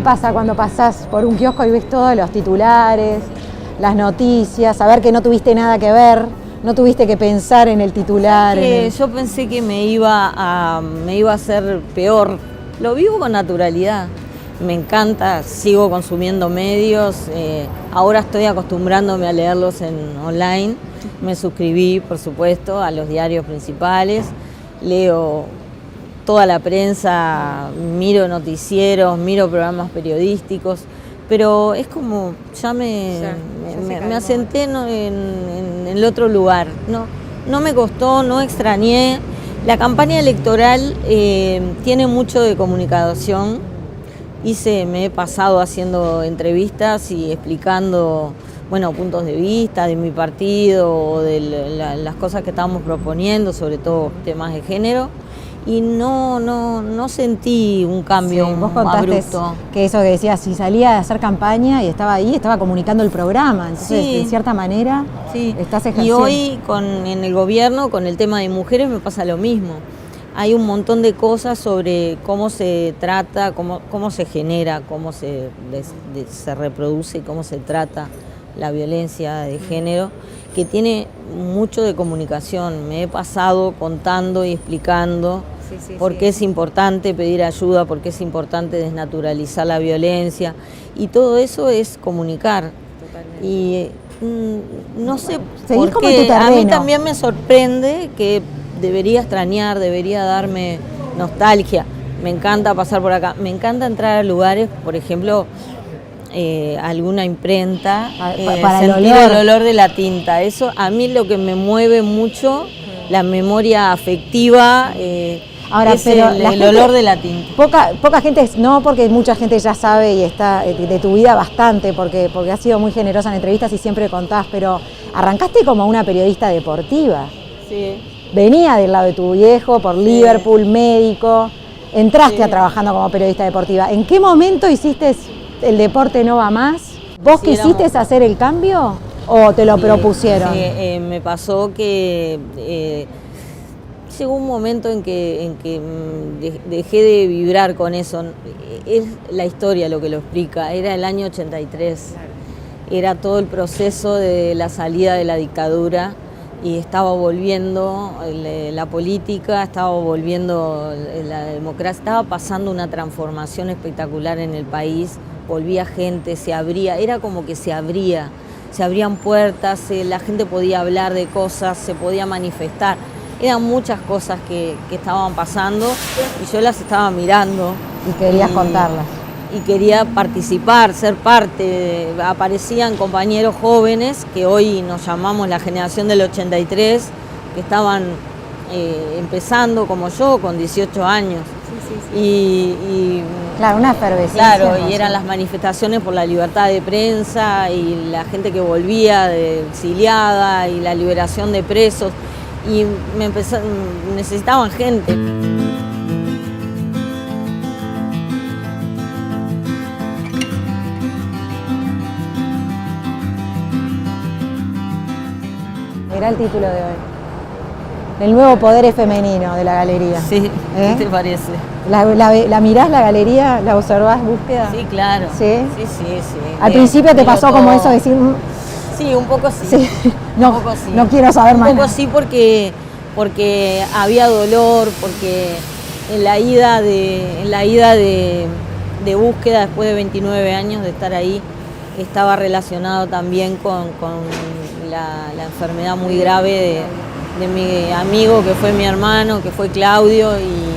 pasa cuando pasás por un kiosco y ves todos los titulares, las noticias, saber que no tuviste nada que ver, no tuviste que pensar en el titular? Yo pensé que me iba a hacer peor. Lo vivo con naturalidad. Me encanta, sigo consumiendo medios. Ahora estoy acostumbrándome a leerlos online. Me suscribí, por supuesto, a los diarios principales. Leo toda la prensa, miro noticieros, miro programas periodísticos. Pero es como, ya me asenté en el otro lugar. No me costó, no extrañé. La campaña electoral tiene mucho de comunicación. Me he pasado haciendo entrevistas y explicando, puntos de vista de mi partido o de las cosas que estábamos proponiendo, sobre todo temas de género. Y no sentí un cambio vos contaste abrupto. Que eso que decías, si salía a hacer campaña y estaba ahí, estaba comunicando el programa. Entonces, en cierta manera, estás ejerciendo. Y hoy en el gobierno, con el tema de mujeres, me pasa lo mismo. Hay un montón de cosas sobre cómo se trata, cómo se genera, cómo se reproduce y cómo se trata la violencia de género, que tiene mucho de comunicación. Me he pasado contando y explicando por qué es importante pedir ayuda, por qué es importante desnaturalizar la violencia, y todo eso es comunicar. Totalmente. Y no sé por qué, a mí también me sorprende que debería extrañar, debería darme nostalgia. Me encanta pasar por acá, me encanta entrar a lugares, por ejemplo, alguna imprenta, para sentir el olor de la tinta. Eso a mí lo que me mueve mucho, la memoria afectiva, ahora, es el olor de la tinta. Poca gente, no, porque mucha gente ya sabe y está de tu vida bastante, porque has sido muy generosa en entrevistas y siempre contás, pero arrancaste como una periodista deportiva. Sí. Venía del lado de tu viejo, por Liverpool, médico, entraste trabajando como periodista deportiva. ¿En qué momento hiciste el deporte no va más? ¿Vos quisiste hacer el cambio o te lo propusieron? Sí, me pasó que llegó un momento en que dejé de vibrar con eso. Es la historia lo que lo explica. Era el año 83. Era todo el proceso de la salida de la dictadura. Y estaba volviendo la política, estaba volviendo la democracia, estaba pasando una transformación espectacular en el país, volvía gente, se abría, era como que se abrían puertas, la gente podía hablar de cosas, se podía manifestar, eran muchas cosas que estaban pasando y yo las estaba mirando. Y querías contarlas. Y quería participar, ser parte. Aparecían compañeros jóvenes que hoy nos llamamos la generación del 83, que estaban empezando como yo, con 18 años. Claro, una efervescencia. Claro, y eran las manifestaciones por la libertad de prensa y la gente que volvía de exiliada y la liberación de presos. Y necesitaban gente. Era el título de hoy. El nuevo poder femenino de la galería. Sí, ¿qué te parece? ¿La mirás la galería? ¿La observás, Búsqueda? Sí, claro. ¿Sí? Sí. Al principio te pasó como eso, decir... Sí, un poco sí. No quiero saber más. Un poco sí porque había dolor, porque en la ida de Búsqueda, después de 29 años de estar ahí, estaba relacionado también con la enfermedad muy grave de mi amigo, que fue mi hermano, que fue Claudio, y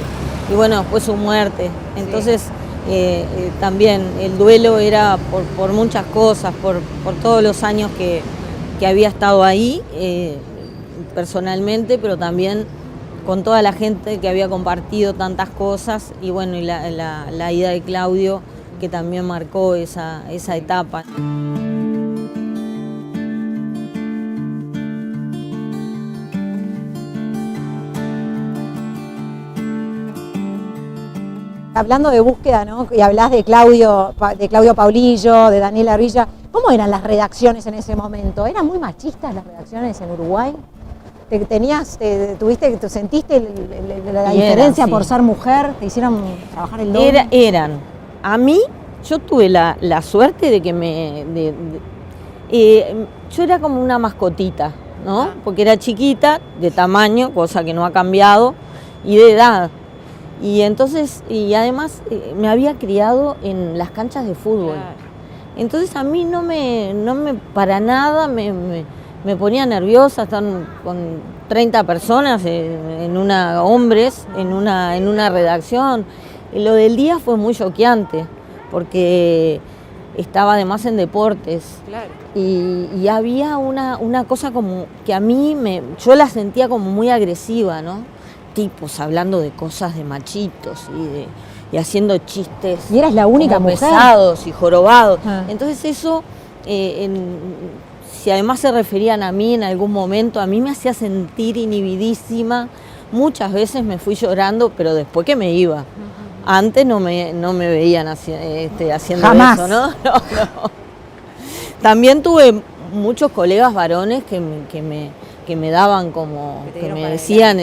después su muerte. Entonces también el duelo era por muchas cosas, por todos los años que había estado ahí personalmente, pero también con toda la gente que había compartido tantas cosas, y la ida de Claudio, que también marcó esa etapa. Hablando de Búsqueda, ¿no? Y hablás de Claudio Paulillo, de Daniela Villa, ¿cómo eran las redacciones en ese momento? ¿Eran muy machistas las redacciones en Uruguay? ¿Sentiste la diferencia por ser mujer? ¿Te hicieron trabajar el doble? Eran. A mí yo tuve la suerte de que yo era como una mascotita, ¿no? Porque era chiquita, de tamaño, cosa que no ha cambiado, y de edad. Y entonces, y además me había criado en las canchas de fútbol. Claro. Entonces a mí no me para nada me ponía nerviosa estar con 30 personas, hombres, en una redacción. Y lo del día fue muy choqueante, porque estaba además en deportes. Claro. Y había una cosa como que a mí, yo la sentía como muy agresiva, ¿no? Tipos hablando de cosas de machitos y haciendo chistes. Y eras la única mujer. Pesados y jorobados. Entonces eso, si además se referían a mí en algún momento, a mí me hacía sentir inhibidísima. Muchas veces me fui llorando, pero después que me iba. Antes no me veían haciendo Jamás. Eso, ¿no? No. También tuve muchos colegas varones que me daban como, que me decían,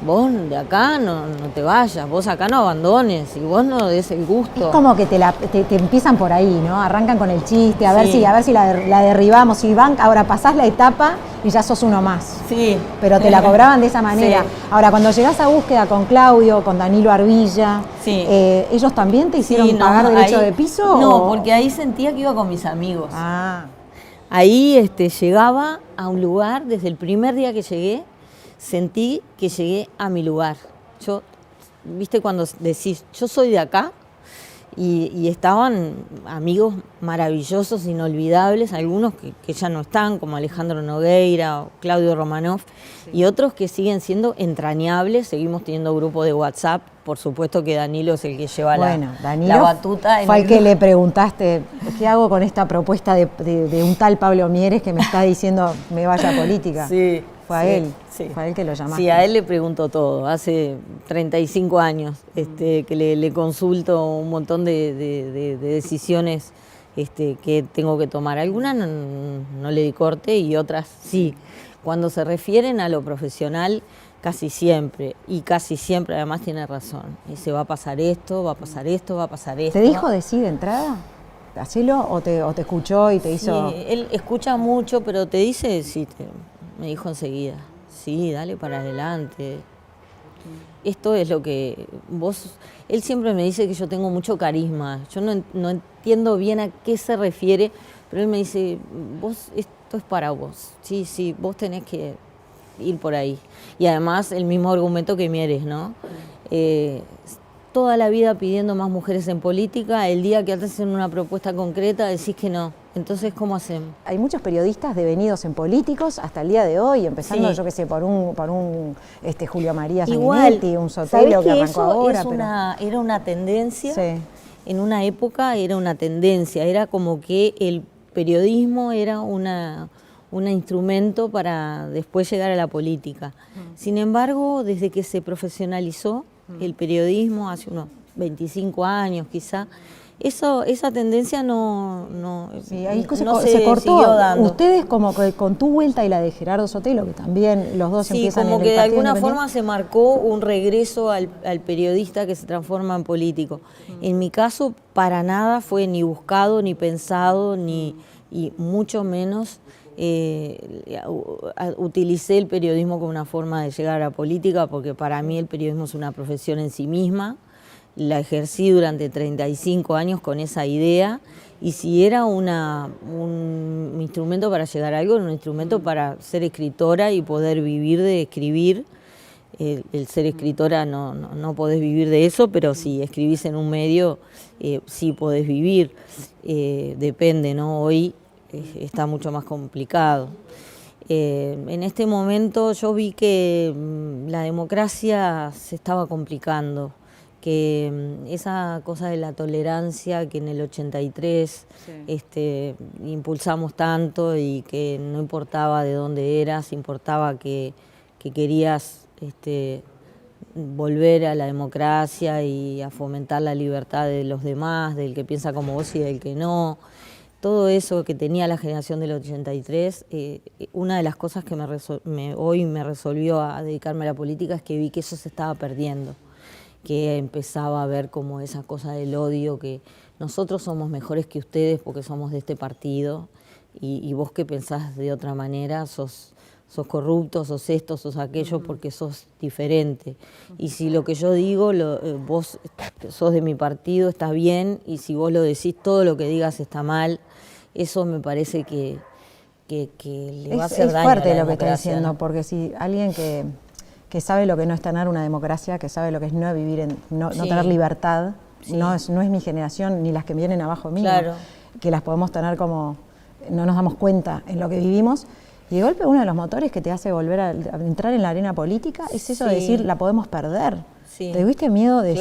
vos de acá no te vayas, vos acá no abandones y vos no des el gusto. Es como que te empiezan por ahí, ¿no? Arrancan con el chiste, a ver si la derribamos. Si van, ahora pasás la etapa y ya sos uno más. Sí. Pero te la cobraban de esa manera. Sí. Ahora, cuando llegás a Búsqueda con Claudio, con Danilo Arbilla, sí. ¿Ellos también te hicieron pagar derecho de piso? No, porque ahí sentía que iba con mis amigos. Ahí llegaba a un lugar, desde el primer día que llegué, sentí que llegué a mi lugar. Yo, viste cuando decís, yo soy de acá, y estaban amigos maravillosos, inolvidables, algunos que ya no están, como Alejandro Nogueira o Claudio Romanov, y otros que siguen siendo entrañables. Seguimos teniendo grupo de WhatsApp, por supuesto que Danilo es el que lleva la batuta. Fue el que le preguntaste, ¿qué hago con esta propuesta de un tal Pablo Mieres que me está diciendo me vaya a política? Sí. Fue a él, fue a él que lo llamaste. Sí, a él le pregunto todo. Hace 35 años que le consulto un montón de decisiones que tengo que tomar. Algunas no le di corte y otras sí. Cuando se refieren a lo profesional, casi siempre además tiene razón. Dice, va a pasar esto, va a pasar esto, va a pasar esto. ¿Te dijo de sí de entrada? ¿Hacelo o te escuchó y te hizo...? Sí, él escucha mucho, pero te dice, sí, me dijo enseguida, sí, dale para adelante. Esto es lo que vos... Él siempre me dice que yo tengo mucho carisma. Yo no entiendo bien a qué se refiere, pero él me dice, vos, esto es para vos. Sí, vos tenés que ir por ahí. Y además el mismo argumento que Mieres, ¿no? Toda la vida pidiendo más mujeres en política, el día que hacen una propuesta concreta decís que no. Entonces, ¿cómo hacemos? Hay muchos periodistas devenidos en políticos hasta el día de hoy, empezando, yo qué sé, por un Julio María Sanguinetti, un Sotelo que arrancó ahora. Era una tendencia, en una época era una tendencia, era como que el periodismo era un instrumento para después llegar a la política. Sin embargo, desde que se profesionalizó el periodismo, hace unos 25 años quizá, esa tendencia se cortó. Siguió dando. Ustedes como que con tu vuelta y la de Gerardo Sotelo, que también los dos empiezan en el como que de Partido alguna forma se marcó un regreso al periodista que se transforma en político. En mi caso, para nada fue ni buscado, ni pensado, y mucho menos utilicé el periodismo como una forma de llegar a la política, porque para mí el periodismo es una profesión en sí misma. La ejercí durante 35 años con esa idea, y si era un instrumento para llegar a algo, era un instrumento para ser escritora y poder vivir de escribir. El ser escritora no podés vivir de eso, pero si escribís en un medio, sí podés vivir. Depende, ¿no? Hoy está mucho más complicado. En este momento yo vi que la democracia se estaba complicando, que esa cosa de la tolerancia que en el 83 impulsamos tanto, y que no importaba de dónde eras, importaba que querías volver a la democracia y a fomentar la libertad de los demás, del que piensa como vos y del que no. Todo eso que tenía la generación del 83, una de las cosas que hoy me resolvió a dedicarme a la política es que vi que eso se estaba perdiendo, que empezaba a ver como esa cosa del odio que nosotros somos mejores que ustedes porque somos de este partido y vos que pensás de otra manera sos corrupto, sos esto, sos aquello porque sos diferente. Y si lo que yo digo, vos sos de mi partido, está bien, y si vos lo decís, todo lo que digas está mal, eso me parece que le va a hacer daño a la democracia. Es fuerte lo que está diciendo, porque si alguien que sabe lo que no es tener una democracia, que sabe lo que es no vivir, no tener libertad, no es mi generación ni las que vienen abajo mío, claro, que las podemos tener como, no nos damos cuenta en lo que vivimos. Y de golpe uno de los motores que te hace volver a entrar en la arena política es eso de decir, la podemos perder. Sí. ¿Tuviste miedo de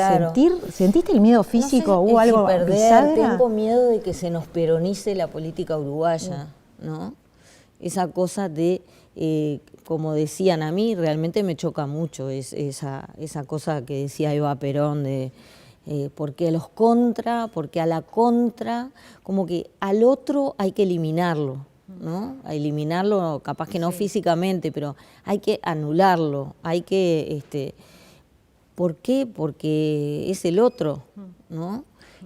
sentiste el miedo físico? No sé, ¿Hubo algo perder? Tengo miedo de que se nos peronice la política uruguaya, ¿no? Esa cosa de, como decían a mí, realmente me choca mucho esa cosa que decía Eva Perón de porque a los contra, porque a la contra, como que al otro hay que eliminarlo, ¿no? A eliminarlo, capaz que no físicamente, pero hay que anularlo, hay que, ¿por qué? Porque es el otro, ¿no?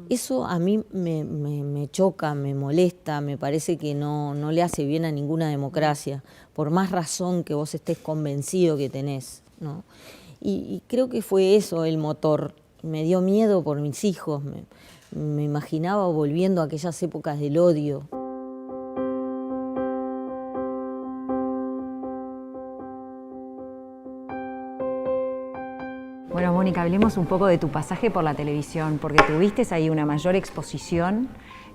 Eso a mí me choca, me molesta, me parece que no le hace bien a ninguna democracia, por más razón que vos estés convencido que tenés, ¿no? Y creo que fue eso el motor. Me dio miedo por mis hijos, me imaginaba volviendo a aquellas épocas del odio. Bueno, Mónica, hablemos un poco de tu pasaje por la televisión, porque tuviste ahí una mayor exposición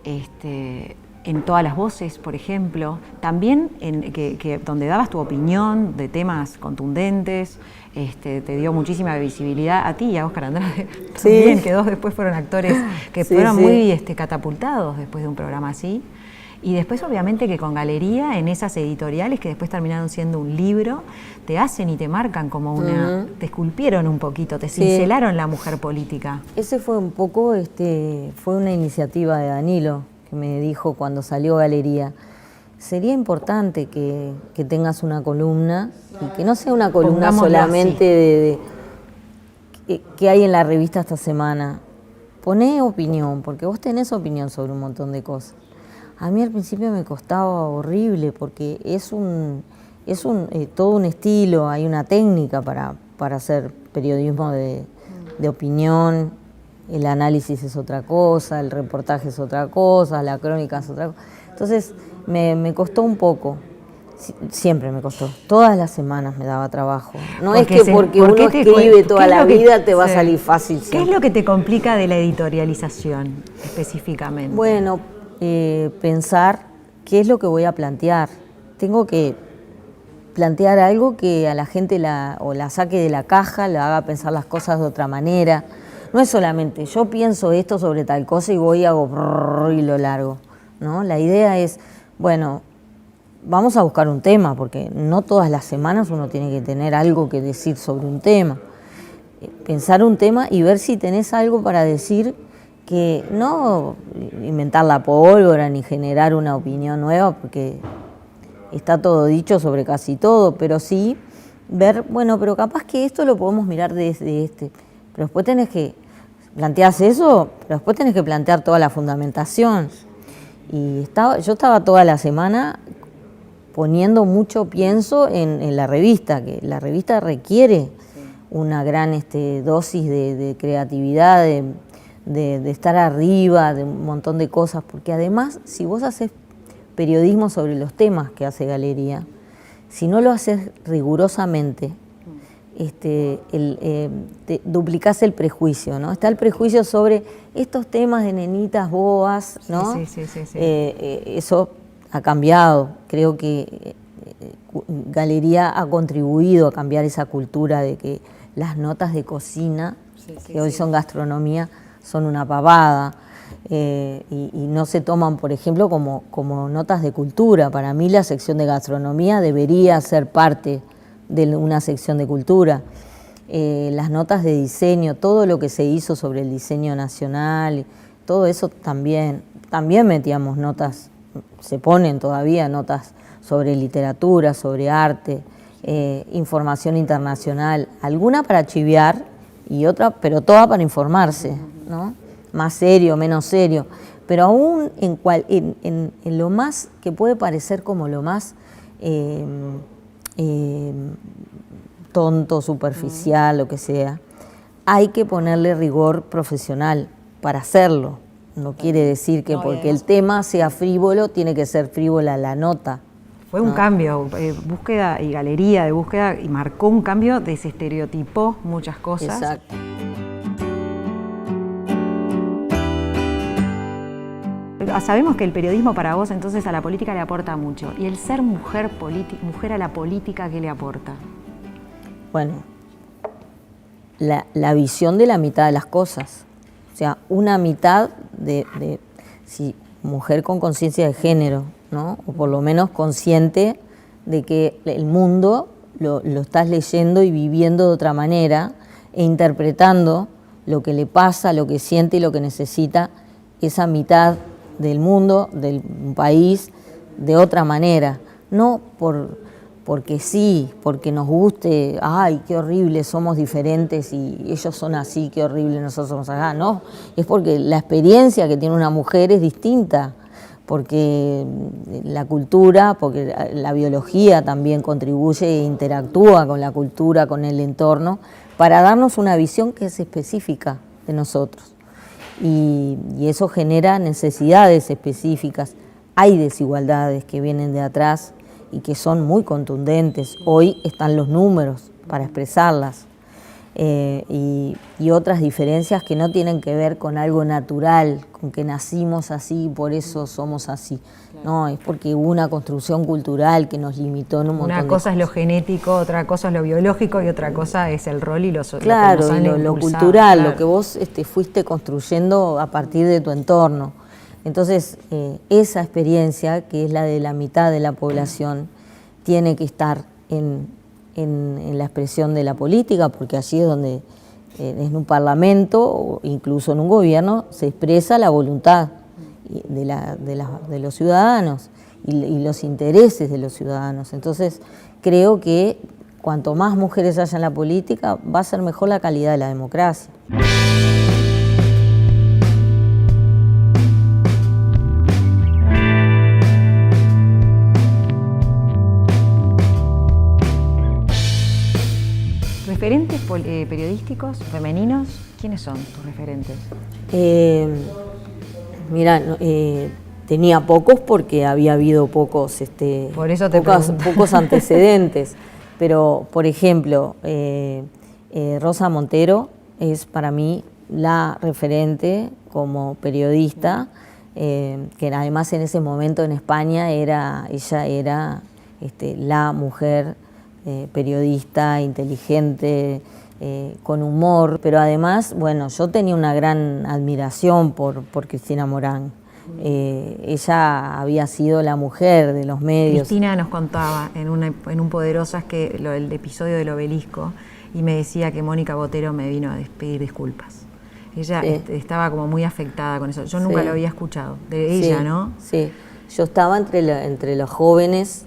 en Todas las Voces, por ejemplo, también donde dabas tu opinión de temas contundentes, te dio muchísima visibilidad a ti y a Óscar Andrade, también, que dos después fueron actores que fueron muy catapultados después de un programa así. Y después, obviamente, que con Galería, en esas editoriales que después terminaron siendo un libro, te hacen y te marcan como una... Te esculpieron un poquito, te cincelaron la mujer política. Ese fue un poco, fue una iniciativa de Danilo, que me dijo cuando salió Galería. Sería importante que tengas una columna, y que no sea una columna solamente que hay en la revista esta semana. Poné opinión, porque vos tenés opinión sobre un montón de cosas. A mí al principio me costaba horrible porque es todo un estilo, hay una técnica para hacer periodismo de opinión, el análisis es otra cosa, el reportaje es otra cosa, la crónica es otra cosa. Entonces me costó un poco, siempre me costó, todas las semanas me daba trabajo. No es que porque uno escribe toda la vida te va a salir fácil siempre. ¿Qué es lo que te complica de la editorialización específicamente? Bueno, pensar qué es lo que voy a plantear. Tengo que plantear algo que a la gente la saque de la caja, la haga pensar las cosas de otra manera. No es solamente yo pienso esto sobre tal cosa y voy y hago brrr y lo largo, ¿no? La idea es, bueno, vamos a buscar un tema, porque no todas las semanas uno tiene que tener algo que decir sobre un tema. Pensar un tema y ver si tenés algo para decir, que no inventar la pólvora ni generar una opinión nueva, porque está todo dicho sobre casi todo, pero sí ver, bueno, pero capaz que esto lo podemos mirar desde pero después tenés que plantear eso, pero después tenés que plantear toda la fundamentación. Y yo estaba toda la semana poniendo mucho pienso en la revista, que la revista requiere una gran dosis de creatividad, de estar arriba, de un montón de cosas, porque además, si vos haces periodismo sobre los temas que hace Galería, si no lo haces rigurosamente, duplicás el prejuicio, ¿no? Está el prejuicio sobre estos temas de nenitas boas, ¿no? Sí. Eso ha cambiado. Creo que Galería ha contribuido a cambiar esa cultura de que las notas de cocina, que hoy son gastronomía, son una pavada, y no se toman, por ejemplo, como notas de cultura. Para mí la sección de gastronomía debería ser parte de una sección de cultura. Las notas de diseño, todo lo que se hizo sobre el diseño nacional, todo eso también metíamos notas, se ponen todavía notas sobre literatura, sobre arte, información internacional, alguna para chiviar y otra, pero toda para informarse, ¿no? más serio, menos serio, pero aún en lo más que puede parecer como lo más tonto, superficial, lo que sea, hay que ponerle rigor profesional para hacerlo. No quiere decir que porque el tema sea frívolo, tiene que ser frívola la nota. Fue un cambio, búsqueda y galería de búsqueda, y marcó un cambio, desestereotipó muchas cosas. Exacto. Sabemos que el periodismo para vos entonces a la política le aporta mucho. ¿Y el ser mujer a la política qué le aporta? Bueno, la visión de la mitad de las cosas. O sea, una mitad de mujer con conciencia de género, ¿no? O por lo menos consciente de que el mundo lo estás leyendo y viviendo de otra manera e interpretando lo que le pasa, lo que siente y lo que necesita esa mitad del mundo, del país, de otra manera. No porque sí, porque nos guste, ay, qué horrible, somos diferentes y ellos son así, qué horrible, nosotros somos acá. No, es porque la experiencia que tiene una mujer es distinta, porque la cultura, porque la biología también contribuye e interactúa con la cultura, con el entorno, para darnos una visión que es específica de nosotros. Y eso genera necesidades específicas. Hay desigualdades que vienen de atrás y que son muy contundentes. Hoy están los números para expresarlas. Y otras diferencias que no tienen que ver con algo natural, con que nacimos así y por eso somos así. No, es porque hubo una construcción cultural que nos limitó en un montón de cosas. Una cosa es lo genético, otra cosa es lo biológico y otra cosa es el rol y claro, lo cultural, claro. Lo que vos fuiste construyendo a partir de tu entorno. Entonces, esa experiencia, que es la de la mitad de la población, tiene que estar en la expresión de la política, porque allí es donde, en un parlamento o incluso en un gobierno, se expresa la voluntad de los ciudadanos y los intereses de los ciudadanos. Entonces, creo que cuanto más mujeres haya en la política, va a ser mejor la calidad de la democracia. ¿Referentes periodísticos femeninos? ¿Quiénes son tus referentes? Mira, tenía pocos porque había habido pocos antecedentes. Pero, por ejemplo, Rosa Montero es para mí la referente como periodista, que además en ese momento en España ella era la mujer periodista, inteligente, con humor, pero además, bueno, yo tenía una gran admiración por Cristina Morán. Ella había sido la mujer de los medios. Cristina nos contaba en un Poderosas que el episodio del obelisco, y me decía que Mónica Botero me vino a pedir disculpas. Ella estaba como muy afectada con eso. Yo nunca lo había escuchado, de ella, ¿no? Sí. Yo estaba entre los jóvenes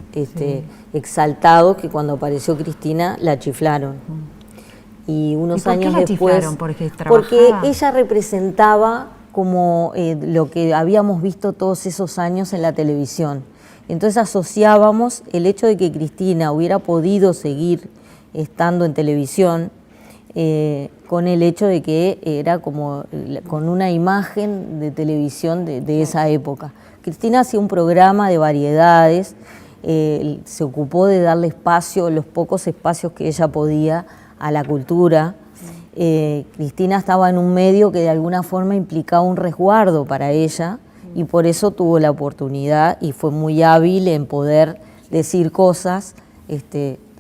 exaltados que cuando apareció Cristina la chiflaron. Y unos años después, porque ella representaba como lo que habíamos visto todos esos años en la televisión. Entonces asociábamos el hecho de que Cristina hubiera podido seguir estando en televisión con el hecho de que era como con una imagen de televisión de esa época. Cristina hacía un programa de variedades, se ocupó de darle espacio, los pocos espacios que ella podía, a la cultura. Cristina estaba en un medio que de alguna forma implicaba un resguardo para ella y por eso tuvo la oportunidad y fue muy hábil en poder decir cosas,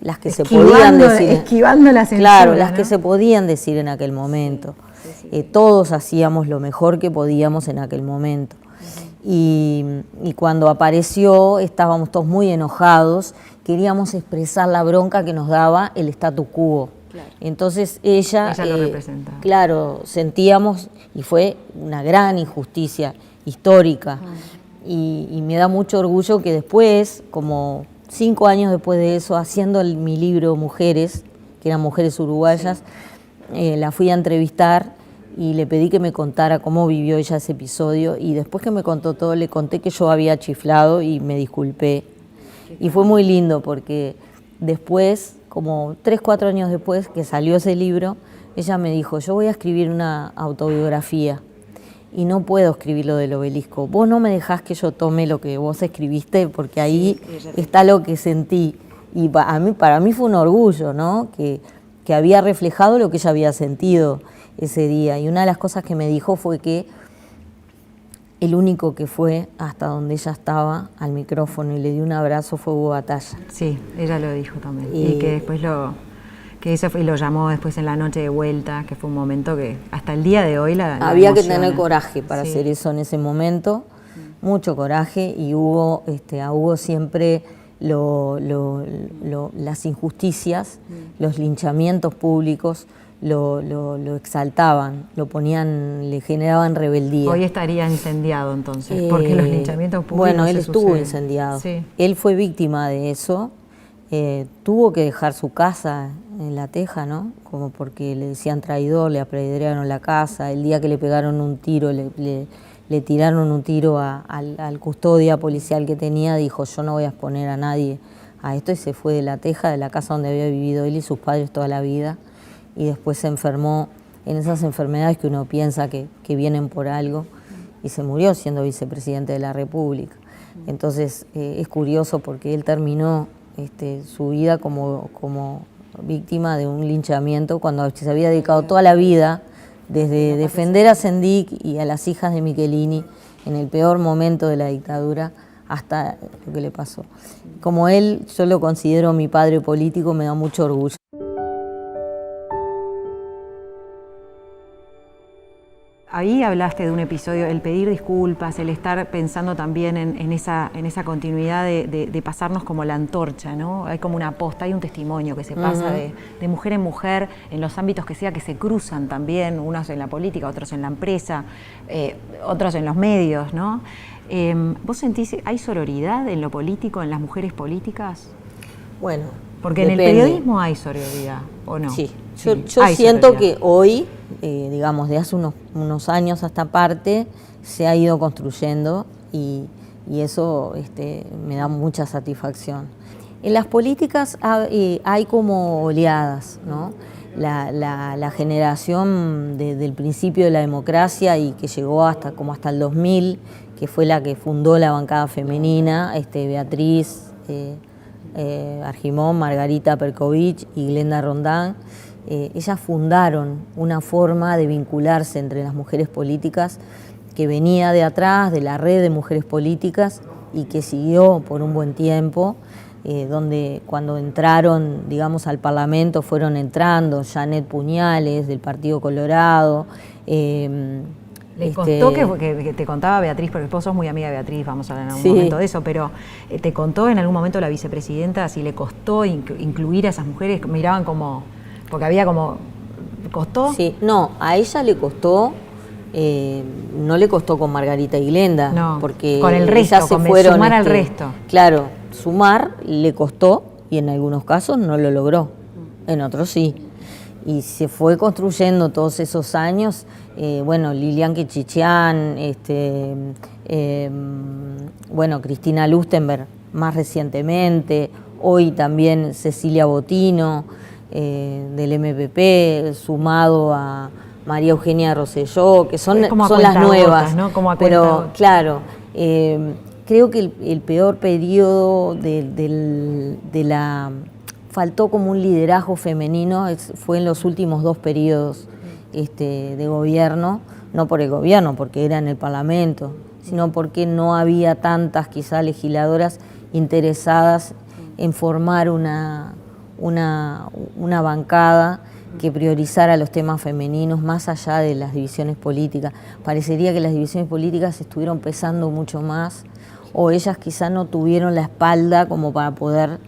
las que se podían decir. Esquivando la censura, claro, las que se podían decir en aquel momento. Todos hacíamos lo mejor que podíamos en aquel momento. Y cuando apareció estábamos todos muy enojados, queríamos expresar la bronca que nos daba el statu quo. Claro. Entonces ella lo representaba. Claro, sentíamos, y fue una gran injusticia histórica, y me da mucho orgullo que después, como 5 años después de eso, haciendo mi libro Mujeres, que eran mujeres uruguayas, la fui a entrevistar y le pedí que me contara cómo vivió ella ese episodio, y después que me contó todo le conté que yo había chiflado y me disculpé. Y fue muy lindo porque después, como 3, 4 años después que salió ese libro, ella me dijo, yo voy a escribir una autobiografía y no puedo escribir lo del obelisco. Vos no me dejás que yo tome lo que vos escribiste porque ahí está lo que sentí. Y para mí fue un orgullo, ¿no? Que había reflejado lo que ella había sentido ese día. Y una de las cosas que me dijo fue que el único que fue hasta donde ella estaba al micrófono y le dio un abrazo fue Hugo Batalla. Sí, ella lo dijo también. Y que después que eso fue, y lo llamó después en la noche de vuelta, que fue un momento que hasta el día de hoy la había emociona. Que tener coraje para hacer eso en ese momento, mucho coraje, y Hugo, a Hugo siempre las injusticias, los linchamientos públicos, lo exaltaban, lo ponían, le generaban rebeldía. Hoy estaría incendiado entonces, porque los linchamientos públicos. Bueno, él estuvo incendiado. Sí. Él fue víctima de eso. Tuvo que dejar su casa en La Teja, ¿no? Como porque le decían traidor, le apedrearon la casa. El día que le pegaron un tiro, le tiraron un tiro al custodia policial que tenía, dijo, yo no voy a exponer a nadie a esto, y se fue de La Teja, de la casa donde había vivido él y sus padres toda la vida. Y después se enfermó en esas enfermedades que uno piensa que vienen por algo, y se murió siendo vicepresidente de la República. Entonces es curioso porque él terminó su vida como víctima de un linchamiento cuando se había dedicado toda la vida desde defender a Sendik y a las hijas de Michelini en el peor momento de la dictadura hasta lo que le pasó. Como él, yo lo considero mi padre político, me da mucho orgullo. Ahí hablaste de un episodio, el pedir disculpas, el estar pensando también en esa continuidad de pasarnos como la antorcha, ¿no? Hay como una posta, hay un testimonio que se pasa de mujer en mujer, en los ámbitos que sea, que se cruzan también, unos en la política, otros en la empresa, otros en los medios, ¿no? ¿Vos sentís, hay sororidad en lo político, en las mujeres políticas? Bueno, porque depende. En el periodismo hay sororidad, ¿o no? Sí, yo siento sororidad. Que hoy, digamos, de hace unos años a esta parte, se ha ido construyendo y eso me da mucha satisfacción. En las políticas hay como oleadas, ¿no? La generación del principio de la democracia y que llegó hasta el 2000, que fue la que fundó la bancada femenina, Beatriz Argimón, Margarita Perkovich y Glenda Rondán. Ellas fundaron una forma de vincularse entre las mujeres políticas que venía de atrás, de la red de mujeres políticas, y que siguió por un buen tiempo, donde cuando entraron, digamos, al Parlamento fueron entrando Janet Puñales del Partido Colorado. ¿Le costó que te contaba Beatriz, porque vos sos muy amiga de Beatriz, vamos a hablar en algún momento de eso, pero te contó en algún momento la vicepresidenta si le costó incluir a esas mujeres? Miraban como, porque había como, ¿costó? Sí, no, a ella le costó, no le costó con Margarita y Glenda, no, porque con el resto, ellas se fueron, sumar al resto. Claro, sumar le costó y en algunos casos no lo logró, en otros sí. Y se fue construyendo todos esos años, Lilian Quechichian, Cristina Lustenberg más recientemente, hoy también Cecilia Botino del MPP, sumado a María Eugenia Rosselló, que son las nuevas, ¿no? Como pero claro, creo que el peor periodo faltó como un liderazgo femenino, fue en los últimos 2 periodos de gobierno, no por el gobierno, porque era en el Parlamento, sino porque no había tantas quizá legisladoras interesadas en formar una bancada que priorizara los temas femeninos más allá de las divisiones políticas. Parecería que las divisiones políticas estuvieron pesando mucho más, o ellas quizá no tuvieron la espalda como para poder...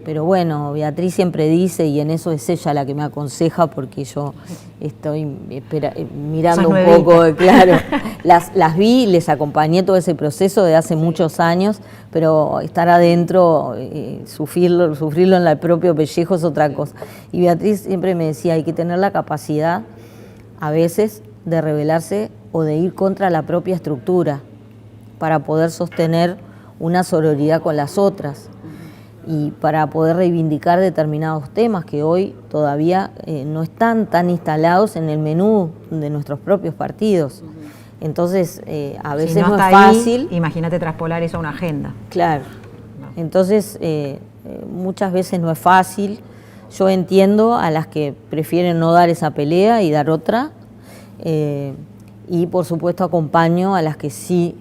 pero bueno, Beatriz siempre dice, y en eso es ella la que me aconseja, porque yo estoy mirando un poco, claro, las vi, les acompañé todo ese proceso de hace muchos años, pero estar adentro, sufrirlo en el propio pellejo es otra cosa. Y Beatriz siempre me decía, hay que tener la capacidad a veces de rebelarse o de ir contra la propia estructura para poder sostener una sororidad con las otras y para poder reivindicar determinados temas que hoy todavía no están tan instalados en el menú de nuestros propios partidos. Entonces, a veces no es fácil. Imagínate traspolar eso a una agenda. Claro. Entonces, muchas veces no es fácil. Yo entiendo a las que prefieren no dar esa pelea y dar otra. Y, por supuesto, acompaño a las que sí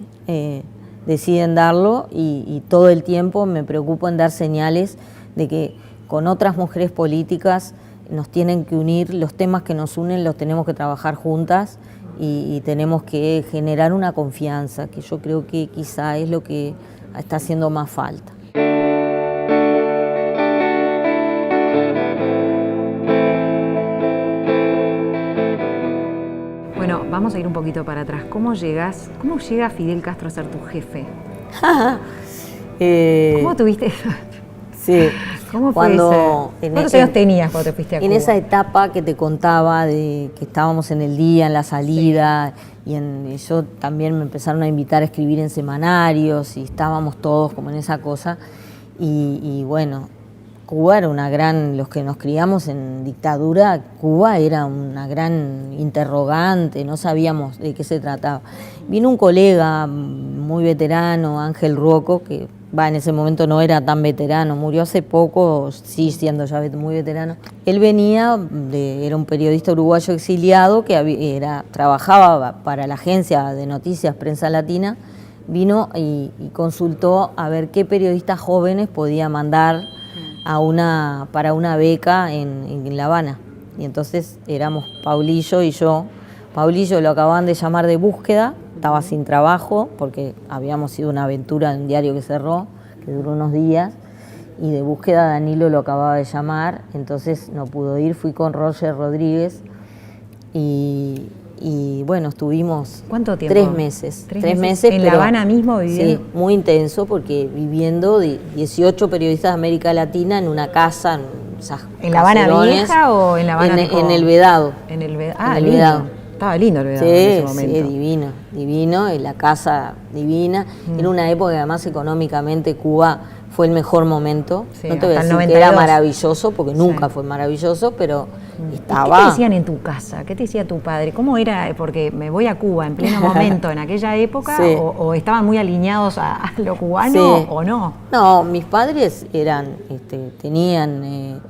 deciden darlo y todo el tiempo me preocupo en dar señales de que con otras mujeres políticas nos tienen que unir, los temas que nos unen los tenemos que trabajar juntas y tenemos que generar una confianza, que yo creo que quizá es lo que está haciendo más falta. Bueno, vamos a ir un poquito para atrás. ¿Cómo llega Fidel Castro a ser tu jefe? ¿Cómo tuviste eso? Sí. ¿Cómo fue ¿Cuántos años tenías cuando te fuiste a Cuba? En esa etapa que te contaba de que estábamos en el día, en la salida, sí. y yo también me empezaron a invitar a escribir en semanarios y estábamos todos como en esa cosa. Y bueno, Cuba era los que nos criamos en dictadura, Cuba era una gran interrogante, no sabíamos de qué se trataba. Vino un colega muy veterano, Ángel Rocco, que en ese momento no era tan veterano, murió hace poco, sí siendo ya muy veterano. Él venía, era un periodista uruguayo exiliado que trabajaba para la agencia de noticias Prensa Latina, vino y consultó a ver qué periodistas jóvenes podía mandar para una beca en La Habana. Y entonces éramos Paulillo y yo. Paulillo lo acababan de llamar de búsqueda, estaba sin trabajo porque habíamos sido una aventura en un diario que cerró, que duró unos días, y de búsqueda Danilo lo acababa de llamar, entonces no pudo ir, fui con Roger Rodríguez y bueno, estuvimos. ¿Cuánto tiempo? 3 meses. 3 meses. ¿En La Habana mismo viviendo? Sí, muy intenso porque viviendo 18 periodistas de América Latina en una casa, ¿En La Habana Vieja o en La Habana? En el Vedado. En el Vedado. Ah, en el Vedado. Estaba lindo el Vedado en ese momento. Sí, divino, y la casa divina. Era una época que además económicamente Cuba fue el mejor momento. Sí, no te voy a decir que era maravilloso, porque nunca fue maravilloso, pero estaba... ¿Qué te decían en tu casa? ¿Qué te decía tu padre? ¿Cómo era? Porque me voy a Cuba en pleno momento, en aquella época, sí. o estaban muy alineados a lo cubano, sí. o no. No, mis padres tenían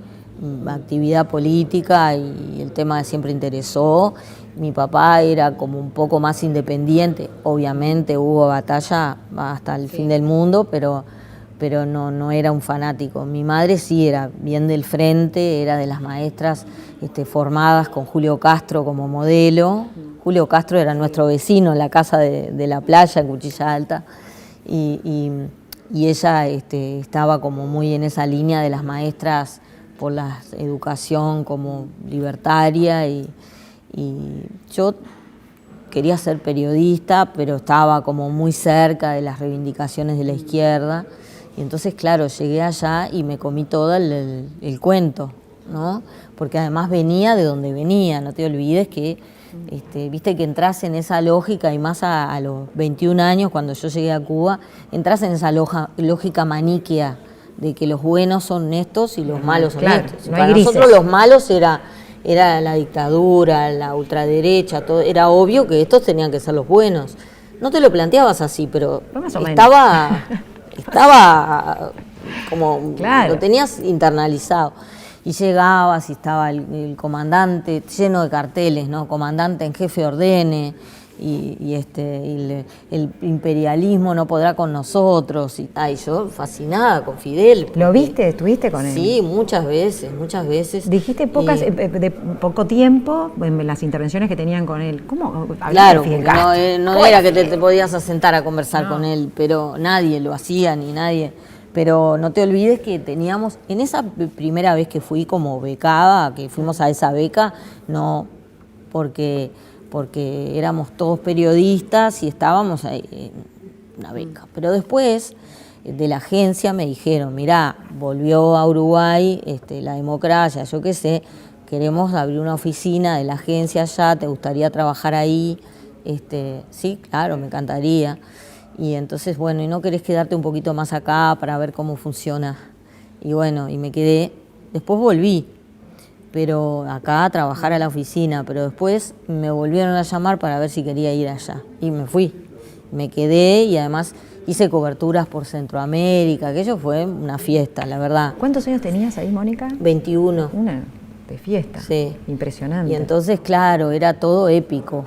actividad política y el tema siempre interesó. Mi papá era como un poco más independiente, obviamente hubo batalla hasta el fin del mundo, pero no era un fanático. Mi madre sí era bien del frente, era de las maestras formadas con Julio Castro como modelo. Julio Castro era nuestro vecino en la casa de la playa, en Cuchilla Alta, y ella estaba como muy en esa línea de las maestras por la educación como libertaria, y yo quería ser periodista, pero estaba como muy cerca de las reivindicaciones de la izquierda. Y entonces, claro, llegué allá y me comí todo el cuento, ¿no? Porque además venía de donde venía, no te olvides que, viste que entras en esa lógica, y más a los 21 años, cuando yo llegué a Cuba, entras en esa lógica maniquea de que los buenos son estos y los malos son estos. Para nosotros los malos era la dictadura, la ultraderecha, todo, era obvio que estos tenían que ser los buenos. No te lo planteabas así, pero estaba como, lo tenías internalizado. Y llegabas y estaba el comandante lleno de carteles, ¿no? Comandante en jefe ordene, y el imperialismo no podrá con nosotros. Y yo fascinada con Fidel. ¿Lo viste? ¿Estuviste con él? Sí, muchas veces. Dijiste de poco tiempo en las intervenciones que tenían con él. ¿Cómo? Claro, no era que te podías sentar a conversar con él, pero nadie lo hacía, ni nadie. Pero no te olvides que teníamos, en esa primera vez que fui como becada, que fuimos a esa beca, no, porque éramos todos periodistas y estábamos ahí en una beca. Pero después de la agencia me dijeron, mirá, volvió a Uruguay la democracia, yo qué sé, queremos abrir una oficina de la agencia allá, ¿te gustaría trabajar ahí? Sí, claro, me encantaría. Y entonces, bueno, ¿y no querés quedarte un poquito más acá para ver cómo funciona? Y bueno, y me quedé. Después volví, pero acá a trabajar a la oficina, pero después me volvieron a llamar para ver si quería ir allá. Y me fui, me quedé y además hice coberturas por Centroamérica, aquello fue una fiesta, la verdad. ¿Cuántos años tenías ahí, Mónica? 21. Una de fiesta. Sí. Impresionante. Y entonces, claro, era todo épico.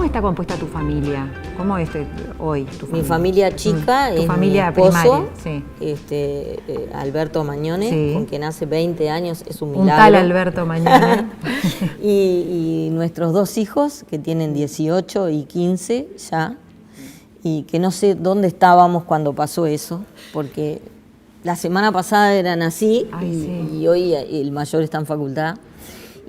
Está compuesta tu familia? ¿Cómo es hoy tu familia? Mi familia chica tu es familia mi esposo, primaria, sí. Alberto Mañone, Sí. con quien hace 20 años, es un Un milagro. tal Alberto Mañone. y nuestros 2 hijos, que tienen 18 y 15 ya, y que no sé dónde estábamos cuando pasó eso, porque la semana pasada eran así. Ay, sí. Y hoy el mayor está en facultad,